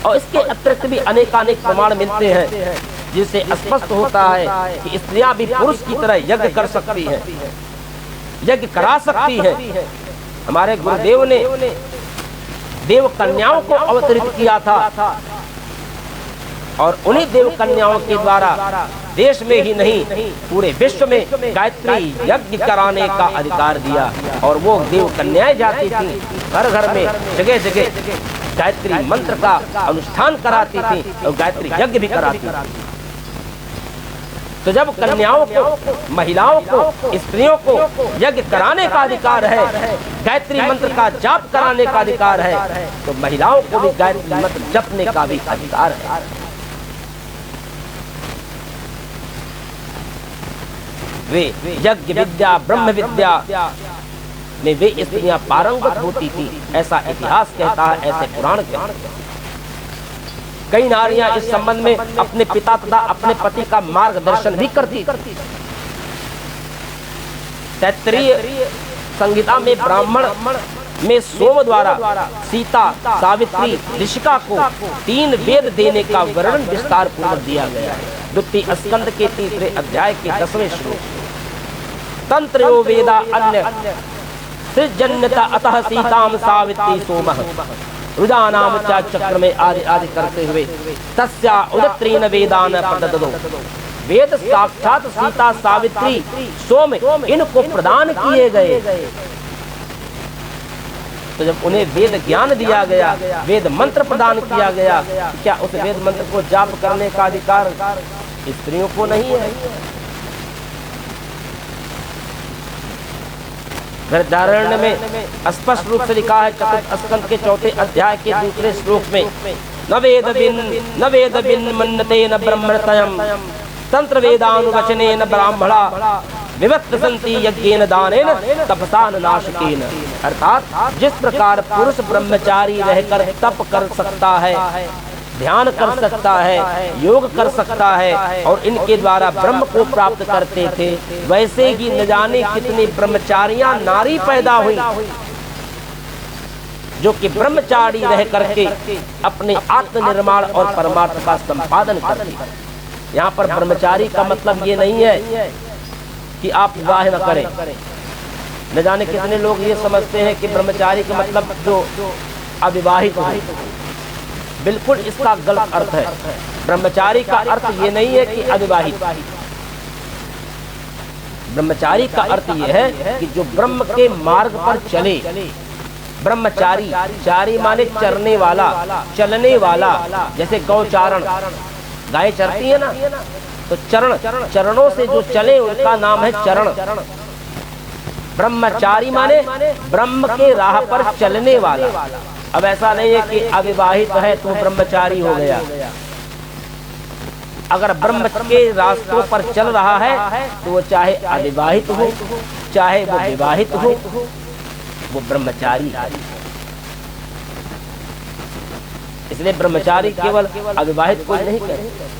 और इसके अतिरिक्त भी अनेकानेक प्रमाण मिलते हैं जिससे स्पष्ट होता है कि स्त्रियां भी पुरुष की तरह यज्ञ कर सकती हैं, यज्ञ करा सकती हैं। हमारे गुरुदेव ने देव कन्याओं को अवतरित किया था और उन्हीं देव कन्याओं के द्वारा देश में ही नहीं पूरे विश्व में गायत्री यज्ञ कराने का अधिकार दिया। और वो देव कन्याएं जाती थी घर घर में, जगह जगह गायत्री मंत्र का अनुष्ठान कराती थी और गायत्री यज्ञ भी कराती थी। तो जब कन्याओं को, महिलाओं को, स्त्रियों को यज्ञ कराने का अधिकार है, गायत्री मंत्र का जाप कराने का अधिकार है, तो महिलाओं को भी गायत्री मंत्र जपने का भी अधिकार है। वे यज्ञ विद्या, ब्रह्म विद्या में वे स्त्रियां पारंगत होती थी, ऐसा इतिहास कहता है, ऐसे पुराण कहते हैं। कई नारियां इस संबंध में अपने पिता तथा अपने पति का मार्गदर्शन भी करती। तैत्तरीय संहिता में ब्राह्मण में सोम द्वारा सीता, सावित्री, ऋषिका को 3 वेद देने का वर्णन विस्तार पूर्वक दिया गया है। द्वितीय स्कंद के 3 अध्याय के 10वें श्लोक। तंत्रो वेदा अन्य सृजन्यता अतः सीताम सावित्री सोमः रुदानाम च चक्र में आदि आदि करते हुए तस्या उदत्रीन वेदान प्रददो। वेद साक्षात सीता, सावित्री, सोम इनको प्रदान किए गए। तो जब उन्हें वेद ज्ञान दिया गया, वेद मंत्र प्रदान किया गया, क्या उस वेद मंत्र को जाप करने का अधिकार स्त्रियों को नहीं है? वृद्धारण्य में स्पष्ट रूप से लिखा है, चतुर्थ स्कंद के 4 अध्याय के 2 श्लोक में, न वेद बिन मन्नते न ब्रह्मणतयम् तंत्र वेदानुवचने न ब्राह्मणा विवक्त संति यज्ञेन दानेन तपसा न नाशकेन। अर्थात जिस प्रकार पुरुष ब्रह्मचारी रहकर तप कर सकता है, ध्यान कर सकता है, योग कर सकता है और इनके द्वारा ब्रह्म को प्राप्त करते थे, वैसे ही न जाने कितनी ब्रह्मचारियां नारी पैदा हुई जो कि ब्रह्मचारी रह करके अपने आत्मनिर्माण और परमार्थ का संपादन करती है। यहाँ पर ब्रह्मचारी का मतलब ये नहीं है कि आप विवाह न करें। न जाने कितने लोग ये समझते हैं कि ब्रह्मचारी का मतलब जो अविवाहित हो। बिल्कुल इसका गलत अर्थ है। ब्रह्मचारी का अर्थ ये नहीं है कि अविवाहित। ब्रह्मचारी का अर्थ ये है कि जो ब्रह्म के मार्ग पर चले। ब्रह्मचारी, चारी माने चरने वाला, चलने वाला। जैसे गौचारण, गाय चरती है ना, तो चरणों से जो चले उनका नाम है चरण। ब्रह्मचारी माने ब्रह्म के राह पर चलने वाला। अब ऐसा नहीं है कि अविवाहित है तो ब्रह्मचारी हो गया। अगर ब्रह्म के रास्तों पर चल रहा है तो वो चाहे अविवाहित हो चाहे वो विवाहित हो, वो ब्रह्मचारी है। इसलिए ब्रह्मचारी केवल अविवाहित कोई नहीं कहते।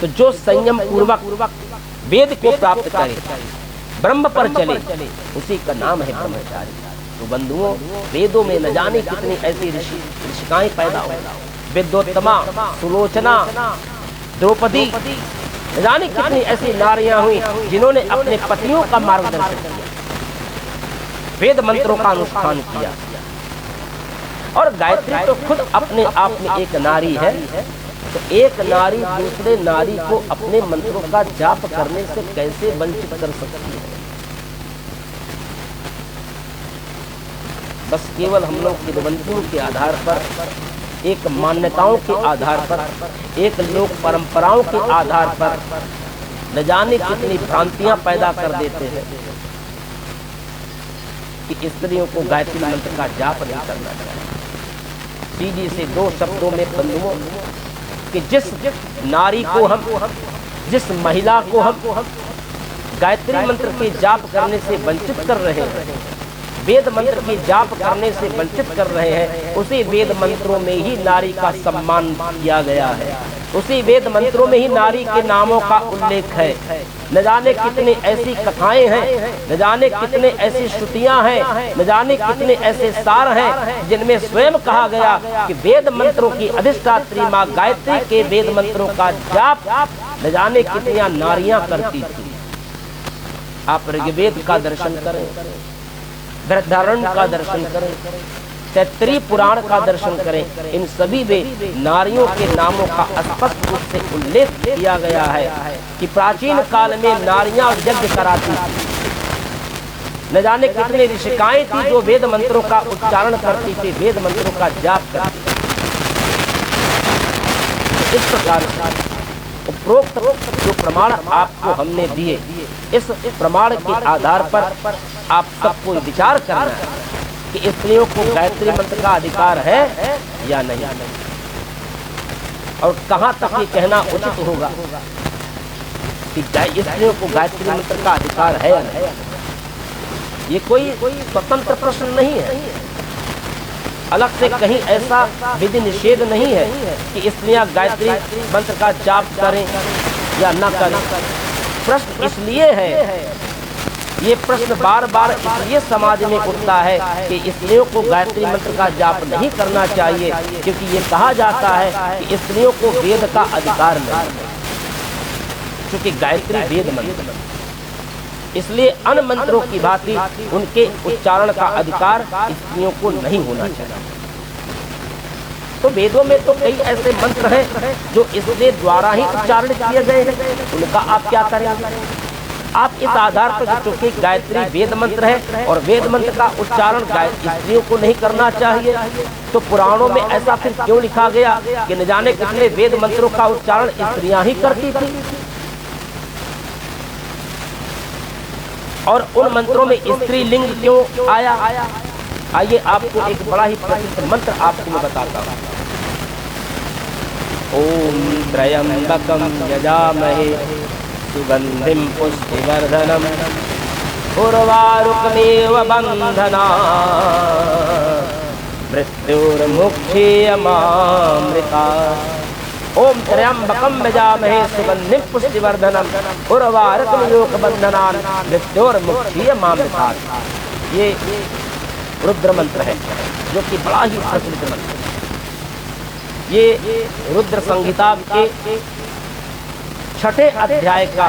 तो जो संयम पूर्वक वेद को प्राप्त करे, ब्रह्म पर चले, उसी का नाम है ब्रह्मचारी। तो बंधुओं, वेदों में न जाने कितनी ऐसी ऋषिकाएं पैदा हुई। विद्योत्तमा, सुलोचना, द्रौपदी, न जाने कितनी ऐसी नारियां हुई जिन्होंने अपने पतियों का मार्गदर्शन किया, वेद मंत्रों का अनुष्ठान किया। और गायत्री तो खुद अपने आप में एक नारी है। तो एक नारी दूसरे नारी को अपने मंत्रों का जाप करने से कैसे वंचित कर सकती है? बस केवल हम लोग किंवदंतियों के आधार पर, एक मान्यताओं के आधार पर, एक लोक परंपराओं के आधार पर न जाने कितनी भ्रांतियां पैदा कर देते हैं कि स्त्रियों को गायत्री मंत्र का जाप नहीं करना चाहिए। सीधी से 2 शब्दों में बंधुओं, कि जिस नारी को हम, जिस महिला को हम गायत्री मंत्र के जाप करने से वंचित कर रहे हैं, वेद मंत्र के जाप करने से वंचित कर रहे हैं, उसी वेद मंत्रों में ही नारी का सम्मान किया गया है। उसी वेद मंत्रों में ही नारी के नामों का उल्लेख है। न जाने कितने ऐसी कथाएं हैं, न जाने कितने ऐसी श्रुतियां हैं, न जाने कितने ऐसे सार हैं जिनमें स्वयं कहा गया कि वेद मंत्रों की अधिष्ठात्री माँ गायत्री के वेद मंत्रों का जाप न जाने कितनी नारियां करती थी। आप ऋग्वेद का दर्शन करें, वृद्धारण्य का दर्शन करें, तैत्तिरीय पुराण का दर्शन करें, इन सभी में नारियों के नामों का स्पष्ट रूप से उल्लेख किया गया है कि प्राचीन काल में नारियां यज्ञ कराती थी। न जाने कितने ऋषिकाएं थी जो वेद मंत्रों का उच्चारण करती थी, वेद मंत्रों का जाप करती थी। इस प्रकार उपरोक्त जो प्रमाण आपको हमने दिए, इस प्रमाण के आधार पर आप सबको विचार करना है कि स्त्रियों को गायत्री मंत्र का अधिकार है या नहीं, और कहां तक ये कहना उचित होगा कि स्त्रियों को गायत्री मंत्र का अधिकार है या नहीं। ये कोई स्वतंत्र प्रश्न नहीं है, अलग से कहीं ऐसा विधि निषेध नहीं है कि स्त्रियां गायत्री मंत्र का जाप करें या न करें। प्रश्न इसलिए है ये प्रश्न बार बार इसलिए समाज में उठता है कि स्त्रियों को गायत्री मंत्र का जाप नहीं करना चाहिए, क्योंकि ये कहा जाता है कि स्त्रियों को वेद का अधिकार नहीं है, क्योंकि गायत्री वेद मंत्र, इसलिए अन्य मंत्रों की भांति उनके उच्चारण का अधिकार स्त्रियों को नहीं होना चाहिए। तो वेदों में तो कई ऐसे मंत्र हैं जो इसके द्वारा ही उच्चारण किए गए हैं, उनका आप क्या करेंगे? आप इस आधार पर, चूंकि गायत्री वेद मंत्र है और वेद मंत्र का उच्चारण स्त्रियों को नहीं करना चाहिए, तो पुराणों में ऐसा फिर क्यों लिखा गया कि न जाने कितने वेद मंत्रों का उच्चारण स्त्रियां ही करती थी, और उन मंत्रों में स्त्री लिंग क्यों आया? आइए आपको एक बड़ा ही प्रसिद्ध मंत्र आपको मैं बताता हूँ। ओम त्र्यंबकं यजामहे सुगंधिं पुष्टिवर्धनम् उर्वारुकमेव बन्धनात् मृत्युर्मुक्षीयमामृतात्। ओम त्र्यंबकं यजामहे सुगंधिं पुष्टिवर्धनम् उर्वारुकमेव बन्धनात् मृत्युर्मुक्षीयमामृतात्। ये रुद्र मंत्र है, जो कि बड़ा ही प्रसिद्ध मंत्र है। ये रुद्र संहिता के 6ठे अध्याय का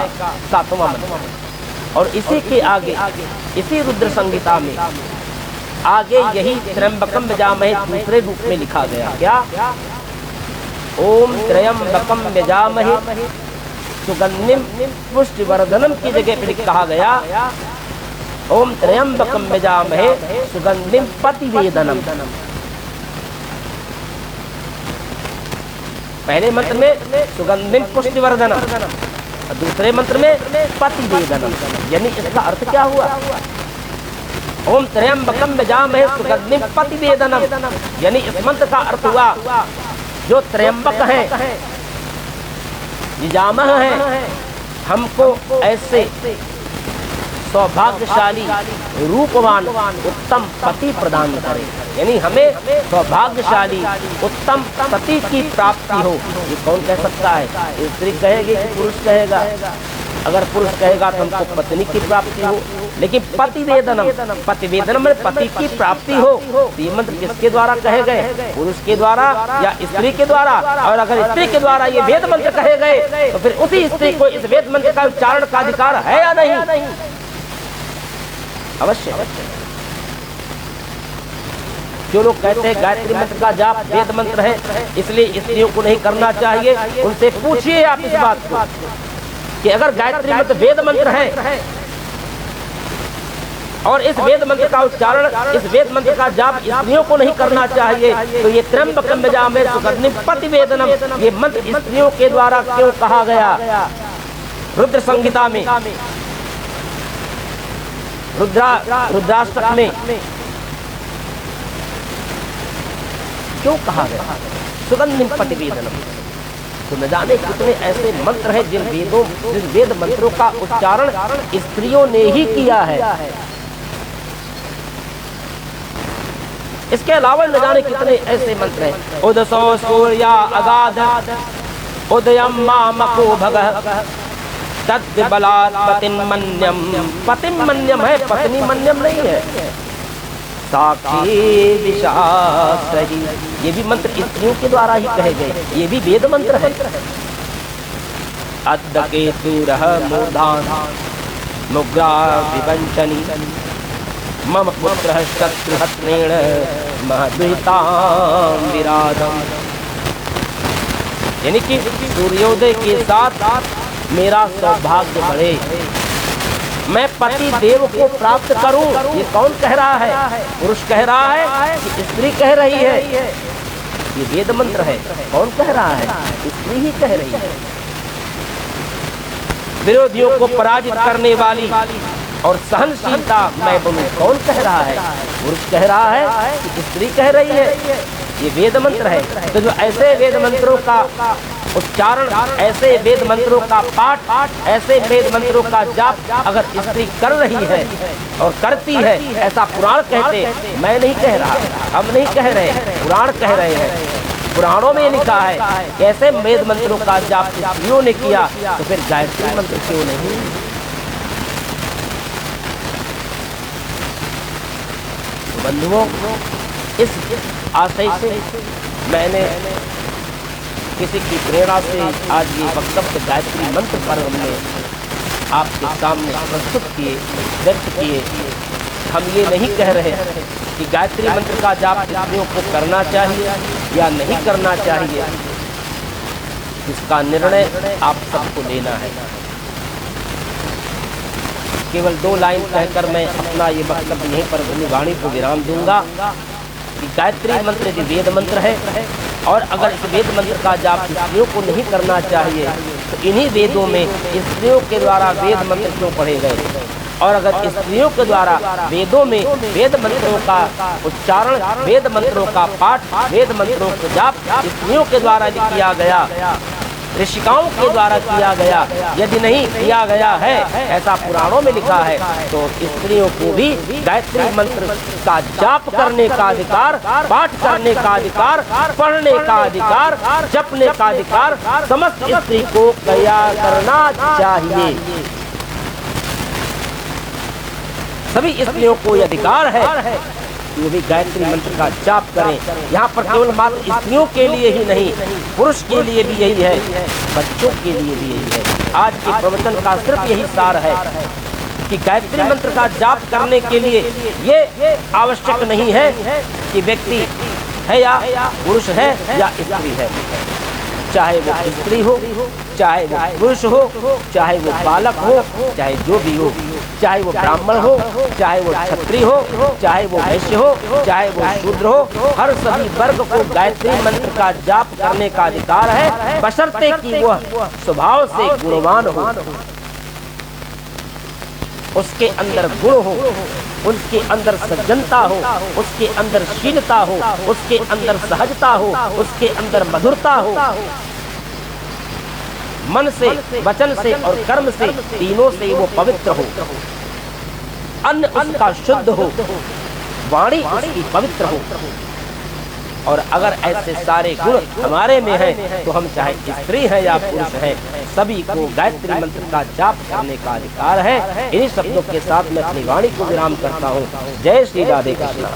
7वां मंत्र है, और इसी के आगे, इसी रुद्र संहिता में आगे यही त्र्यंबकं यजामहे दूसरे रूप में लिखा गया। क्या? ओम त्र्यंबकं यजामहे सुगंधिं पुष्टिवर्धनम् की जगह पर कहा गया ओम त्र्यंबकं यजामहे सुगंधिं पतिवेदनम्। पहले मंत्र में सुगंधिं पुष्टिवर्धनम्, दूसरे मंत्र में पतिवेदनम्। यानी इसका अर्थ क्या हुआ? ओम त्र्यंबकं यजामहे सुगंधिं पतिवेदनम्, यानी इस मंत्र का अर्थ हुआ जो त्र्यंबक है, यजामह है, हमको ऐसे सौभाग्यशाली रूपवान उत्तम पति प्रदान करे। यानी हमें सौभाग्यशाली उत्तम पति की प्राप्ति हो। ये कौन कह सकता है? स्त्री कहेगी कि पुरुष कहेगा? अगर पुरुष कहेगा तो हमको पत्नी की प्राप्ति हो, लेकिन पतिवेदनम, पतिवेदनम में पति की प्राप्ति हो। ये मंत्र किसके द्वारा कहे गए? पुरुष के द्वारा या स्त्री के द्वारा? और अगर स्त्री के द्वारा ये वेद मंत्र कहे गए तो फिर उसी स्त्री को इस वेद मंत्र का उच्चारण का अधिकार है या नहीं? अवश्य। जो लोग कहते हैं गायत्री मंत्र का जाप वेद मंत्र है इसलिए स्त्रियों को नहीं करना चाहिए, उनसे पूछिए आप इस बात को कि अगर गायत्री मंत्र वेद मंत्र है और इस वेद मंत्र का उच्चारण, इस वेद मंत्र का जाप स्त्रियों को नहीं करना चाहिए, तो ये त्र्यंबकं यजामहे सुगंधिं पतिवेदनम्, ये मंत्र स्त्रियों के द्वारा क्यों कहा गया? रुद्र संहिता में, रुद्राष्टक में क्यों कहा गया सुगंधिं पतिवेदनम्? तो न जाने कितने ऐसे मंत्र हैं जिन वेद मंत्रों का उच्चारण स्त्रियों ने ही किया है। इसके अलावा न जाने कितने ऐसे मंत्र हैं। उदसो सूर्या अगाध उदयं मामको भगः तद्बलात् पतिं मन्यम। पतिं मन्यम है, पत्नी मन्यम नहीं है। साक्षी दिशा सही, ये भी मंत्र स्त्रियों के द्वारा ही कहे गए, ये भी वेद मंत्र है। अद्दकेतुरः मूर्धान् मुग्रा विवञ्चनी मम पुत्रः शत्रुहत्रेण महद्वितां विराधम्। यानी कि सूर्योदय के साथ मेरा सौभाग्य बढ़े, मैं पति देव को प्राप्त करूं। ये कौन कह रहा है? पुरुष कह रहा है कि स्त्री कह रही है? ये वेद मंत्र है। कौन कह रहा है? स्त्री ही कह रही है। विरोधियों को पराजित करने वाली और सहनशीलता मैं बनूं, कौन कह रहा है? पुरुष कह रहा है कि स्त्री कह रही है? ये वेद मंत्र है। तो जो ऐसे वेद मंत्रों का उच्चारण, ऐसे वेद मंत्रों का पाठ, ऐसे वेद मंत्रों का जाप अगर स्त्री कर रही है और करती है, ऐसा पुराण कहते, मैं नहीं कह रहा, हम नहीं कह रहे, पुराण कह रहे हैं। पुराणों में लिखा है कैसे वेद मंत्रों का जाप स्त्रियों ने किया, तो फिर गायत्री मंत्र क्यों नहीं? बंधुओं, इस आशय से मैंने किसी की प्रेरणा से आज ये वक्तव्य गायत्री मंत्र पर हमने आपके सामने प्रस्तुत किए, व्यक्त किए। हम ये नहीं कह रहे कि गायत्री मंत्र का जाप स्त्रियों को करना चाहिए या नहीं करना चाहिए, इसका निर्णय आप सबको लेना है। केवल 2 लाइन कहकर मैं अपना ये वक्तव्य यहीं पर अपनी वाणी को विराम दूंगा कि गायत्री मंत्र यदि वेद मंत्र है और अगर इस वेद मंत्र का जाप स्त्रियों को नहीं करना चाहिए तो इन्हीं वेदों में स्त्रियों के द्वारा वेद मंत्र क्यों पढ़े गए? और अगर स्त्रियों के द्वारा वेदों में वेद मंत्रों का उच्चारण, वेद मंत्रों का पाठ, वेद मंत्रों का जाप स्त्रियों के द्वारा किया गया, ऋषिकाओं के द्वारा किया गया, यदि नहीं किया गया है ऐसा पुराणों में लिखा है, तो स्त्रियों को भी गायत्री मंत्र का जाप करने का अधिकार, पाठ करने का अधिकार, पढ़ने का अधिकार, जपने का अधिकार समस्त स्त्री को किया करना चाहिए। सभी स्त्रियों को यह अधिकार है वो भी गायत्री मंत्र का जाप करें। यहाँ पर केवल मात्र स्त्रियों के लिए ही नहीं, पुरुष के लिए भी यही है, बच्चों के लिए भी यही है। आज के प्रवचन का सिर्फ यही सार है कि गायत्री मंत्र का जाप करने के लिए ये आवश्यक नहीं है कि व्यक्ति है या पुरुष है या स्त्री है, चाहे वो स्त्री हो, चाहे वो पुरुष हो, चाहे वो बालक हो, चाहे जो भी हो, चाहे वो ब्राह्मण हो, चाहे वो क्षत्रिय हो, चाहे वो वैश्य हो, चाहे वो शूद्र हो, हर सभी वर्ग को गायत्री मंत्र का जाप करने का अधिकार है, बशर्ते कि वह स्वभाव से गुणवान हो, उसके अंदर गुण हो, उसके अंदर सज्जनता हो, उसके अंदर शीलता हो, उसके अंदर सहजता हो, उसके अंदर मधुरता हो, मन से, वचन से और कर्म से, तीनों से वो पवित्र हो, अन्न उसका शुद्ध हो, वाणी उसकी पवित्र हो। और अगर ऐसे सारे गुण हमारे में हैं तो हम चाहे स्त्री हैं या पुरुष हैं, सभी को गायत्री मंत्र का जाप करने का अधिकार है। इन्हीं शब्दों के साथ मैं अपनी वाणी को विराम करता हूँ। जय श्री राधे कृष्ण।